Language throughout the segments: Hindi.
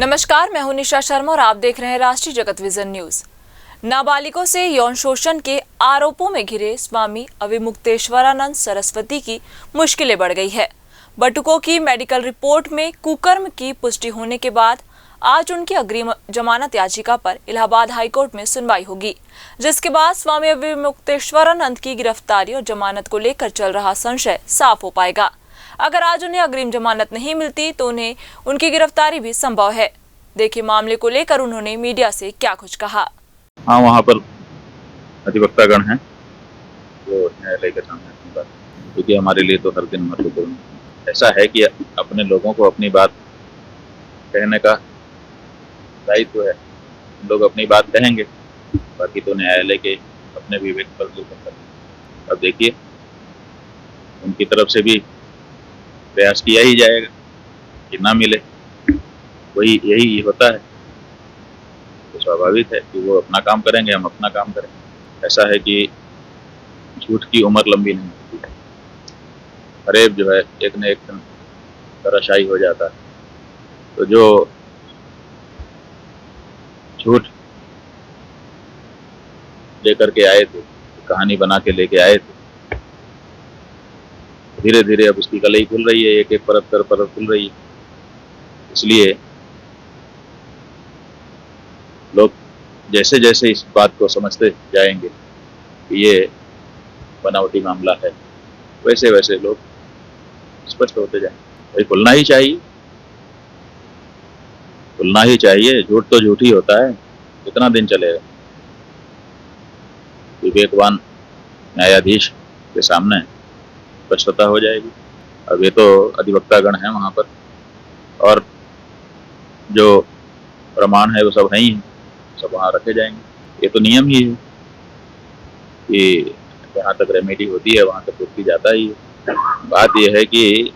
नमस्कार, मैं हूं निशा शर्मा और आप देख रहे हैं राष्ट्रीय जगत विजन न्यूज। नाबालिगों से यौन शोषण के आरोपों में घिरे स्वामी अविमुक्तेश्वरानंद सरस्वती की मुश्किलें बढ़ गई है। बटुकों की मेडिकल रिपोर्ट में कुकर्म की पुष्टि होने के बाद आज उनकी अग्रिम जमानत याचिका पर इलाहाबाद हाईकोर्ट में सुनवाई होगी, जिसके बाद स्वामी अविमुक्तेश्वरानंद की गिरफ्तारी और जमानत को लेकर चल रहा संशय साफ हो पाएगा। अगर आज उन्हें अग्रिम जमानत नहीं मिलती तो उन्हें उनकी गिरफ्तारी भी संभव है। देखिए मामले को लेकर उन्होंने मीडिया से क्या कुछ कहा। हाँ, वहाँ पर अधिवक्तागण हैं जो न्यायालय के सामने अपनी बात, क्योंकि हमारे लिए तो हर दिन महत्वपूर्ण ऐसा है कि अपने लोगों को अपनी बात कहने का दायित्व है। लोग अपनी बात कहेंगे, बाकी तो न्यायालय के अपने विवेक पर निर्भर करता है। अब देखिए, उनकी तरफ से भी प्रयास किया ही जाएगा कि ना मिले, वही यही होता है। तो स्वाभाविक है कि वो अपना काम करेंगे, हम अपना काम करेंगे। ऐसा है कि झूठ की उम्र लंबी नहीं होती है। फरेब जो है एक न एक दिन धराशायी हो जाता है। तो जो झूठ लेकर के आए थे, कहानी बना के लेके आए थे, धीरे धीरे अब उसकी कलई खुल रही है, एक एक परत कर परत खुल रही है। इसलिए लोग जैसे जैसे इस बात को समझते जाएंगे कि ये बनावटी मामला है, वैसे वैसे लोग स्पष्ट होते जाएंगे। भाई खुलना ही चाहिए, खुलना ही चाहिए। झूठ तो झूठ ही होता है, कितना दिन चलेगा। विवेकवान न्यायाधीश के सामने स्पष्टता हो जाएगी। अब ये तो अधिवक्तागण हैं वहाँ पर, और जो प्रमाण है वो सब है ही, सब वहाँ रखे जाएंगे। ये तो नियम ही है कि जहाँ तक रेमेडी होती है वहाँ तक पूछती जाता ही है। बात यह है कि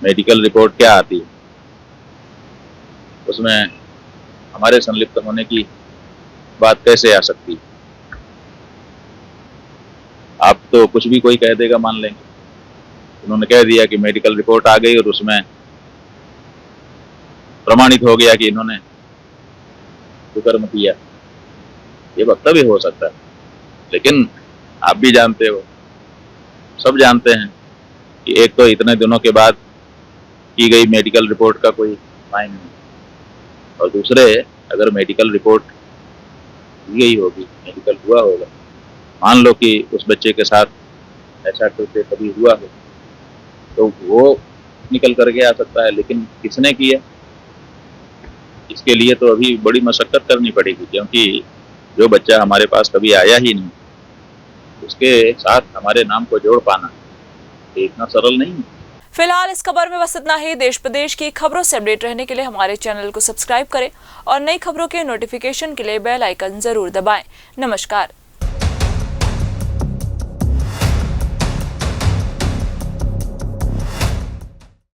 मेडिकल रिपोर्ट क्या आती है, उसमें हमारे संलिप्त होने की बात कैसे आ सकती है। आप तो कुछ भी कोई कह देगा मान लेंगे। उन्होंने कह दिया कि मेडिकल रिपोर्ट आ गई और उसमें प्रमाणित हो गया कि इन्होंने कुकर्म किया। ये वक्तव्य हो सकता है, लेकिन आप भी जानते हो, सब जानते हैं कि एक तो इतने दिनों के बाद की गई मेडिकल रिपोर्ट का कोई मायने नहीं, और दूसरे अगर मेडिकल रिपोर्ट दी गई होगी, मेडिकल हुआ होगा, मान लो कि उस बच्चे के साथ ऐसा कृत्य कभी हुआ हो, तो वो निकल करके आ सकता है। लेकिन किसने किया, इसके लिए तो अभी बड़ी मशक्कत करनी पड़ेगी, क्योंकि जो बच्चा हमारे पास कभी आया ही नहीं, उसके साथ हमारे नाम को जोड़ पाना इतना सरल नहीं है। फिलहाल इस खबर में बस इतना ही। देश प्रदेश की खबरों से अपडेट रहने के लिए हमारे चैनल को सब्सक्राइब करें और नई खबरों के नोटिफिकेशन के लिए बेल आइकन जरूर दबाएं। नमस्कार।